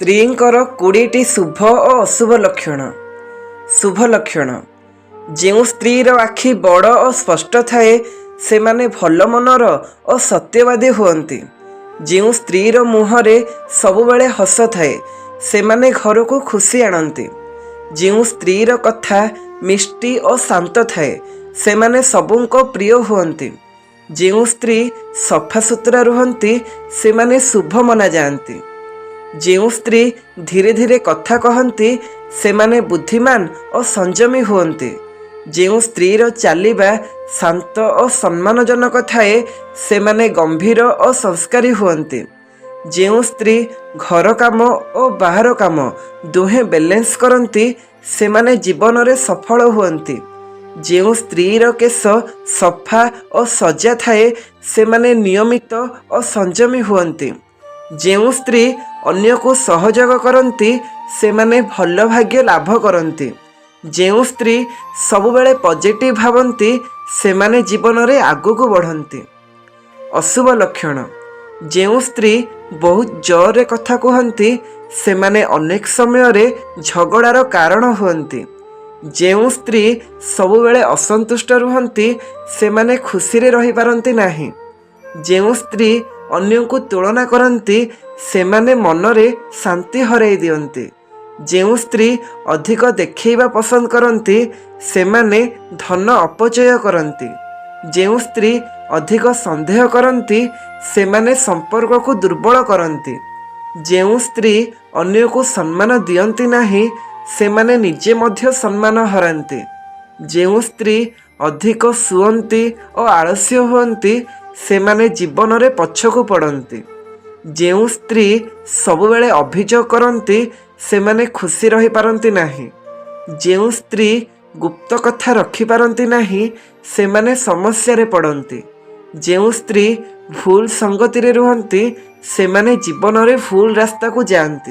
ସ୍ତ୍ରୀଙ୍କର 20ଟି ଶୁଭ ଓ ଅଶୁଭ ଲକ୍ଷଣ। ଶୁଭ ଲକ୍ଷଣ, ଯେଉଁ ସ୍ତ୍ରୀର ଆଖି ବଡ଼ ଓ ସ୍ପଷ୍ଟ ଥାଏ ସେମାନେ ଭଲ ମନର ଓ ସତ୍ୟବାଦୀ ହୁଅନ୍ତି। ଯେଉଁ ସ୍ତ୍ରୀର ମୁହଁରେ ସବୁବେଳେ ହସ ଥାଏ ସେମାନେ ଘରକୁ ଖୁସି ଆଣନ୍ତି। ଯେଉଁ ସ୍ତ୍ରୀର କଥା ମିଷ୍ଟି ଓ ଶାନ୍ତ ଥାଏ ସେମାନେ ସବୁଙ୍କ ପ୍ରିୟ ହୁଅନ୍ତି। ଯେଉଁ ସ୍ତ୍ରୀ ସଫାସୁତୁରା ରୁହନ୍ତି ସେମାନେ ଶୁଭ ମନାଯାଆନ୍ତି। ଯେଉଁ ସ୍ତ୍ରୀ ଧୀରେ ଧୀରେ କଥା କହନ୍ତି ସେମାନେ ବୁଦ୍ଧିମାନ ଓ ସଂଯମୀ ହୁଅନ୍ତି। ଯେଉଁ ସ୍ତ୍ରୀର ଚାଲିବା ଶାନ୍ତ ଓ ସମ୍ମାନଜନକ ଥାଏ ସେମାନେ ଗମ୍ଭୀର ଓ ସଂସ୍କାରୀ ହୁଅନ୍ତି। ଯେଉଁ ସ୍ତ୍ରୀ ଘର କାମ ଓ ବାହାର କାମ ଦୁହେଁ ବାଲାନ୍ସ କରନ୍ତି ସେମାନେ ଜୀବନରେ ସଫଳ ହୁଅନ୍ତି। ଯେଉଁ ସ୍ତ୍ରୀର କେଶ ସଫା ଓ ସଜା ଥାଏ ସେମାନେ ନିୟମିତ ଓ ସଂଯମୀ ହୁଅନ୍ତି। ଯେଉଁ ସ୍ତ୍ରୀ ଅନ୍ୟକୁ ସହଯୋଗ କରନ୍ତି ସେମାନେ ଭଲ ଭାଗ୍ୟ ଲାଭ କରନ୍ତି। ଯେଉଁ ସ୍ତ୍ରୀ ସବୁବେଳେ ପଜିଟିଭ୍ ଭାବନ୍ତି ସେମାନେ ଜୀବନରେ ଆଗକୁ ବଢ଼ନ୍ତି। ଅଶୁଭ ଲକ୍ଷଣ, ଯେଉଁ ସ୍ତ୍ରୀ ବହୁତ ଜୋରରେ କଥା କୁହନ୍ତି ସେମାନେ ଅନେକ ସମୟରେ ଝଗଡ଼ାର କାରଣ ହୁଅନ୍ତି। ଯେଉଁ ସ୍ତ୍ରୀ ସବୁବେଳେ ଅସନ୍ତୁଷ୍ଟ ରୁହନ୍ତି ସେମାନେ ଖୁସିରେ ରହିପାରନ୍ତି ନାହିଁ। ଯେଉଁ ସ୍ତ୍ରୀ ଅନ୍ୟଙ୍କୁ ତୁଳନା କରନ୍ତି ସେମାନେ ମନରେ ଶାନ୍ତି ହରାଇ ଦିଅନ୍ତି। ଯେଉଁ ସ୍ତ୍ରୀ ଅଧିକ ଦେଖାଇବା ପସନ୍ଦ କରନ୍ତି ସେମାନେ ଧନ ଅପଚୟ କରନ୍ତି। ଯେଉଁ ସ୍ତ୍ରୀ ଅଧିକ ସନ୍ଦେହ କରନ୍ତି ସେମାନେ ସମ୍ପର୍କକୁ ଦୁର୍ବଳ କରନ୍ତି। ଯେଉଁ ସ୍ତ୍ରୀ ଅନ୍ୟକୁ ସମ୍ମାନ ଦିଅନ୍ତି ନାହିଁ ସେମାନେ ନିଜେ ମଧ୍ୟ ସମ୍ମାନ ହରାନ୍ତି। ଯେଉଁ ସ୍ତ୍ରୀ ଅଧିକ ଶୁଅନ୍ତି ଓ ଆଳସ୍ୟ ହୁଅନ୍ତି ସେମାନେ ଜୀବନରେ ପଛକୁ ପଡ଼ନ୍ତି। ଯେଉଁ ସ୍ତ୍ରୀ ସବୁବେଳେ ଅଭିଯୋଗ କରନ୍ତି ସେମାନେ ଖୁସି ରହିପାରନ୍ତି ନାହିଁ। ଯେଉଁ ସ୍ତ୍ରୀ ଗୁପ୍ତ କଥା ରଖିପାରନ୍ତି ନାହିଁ ସେମାନେ ସମସ୍ୟାରେ ପଡ଼ନ୍ତି। ଯେଉଁ ସ୍ତ୍ରୀ ଭୁଲ ସଙ୍ଗତିରେ ରୁହନ୍ତି ସେମାନେ ଜୀବନରେ ଭୁଲ ରାସ୍ତାକୁ ଯାଆନ୍ତି।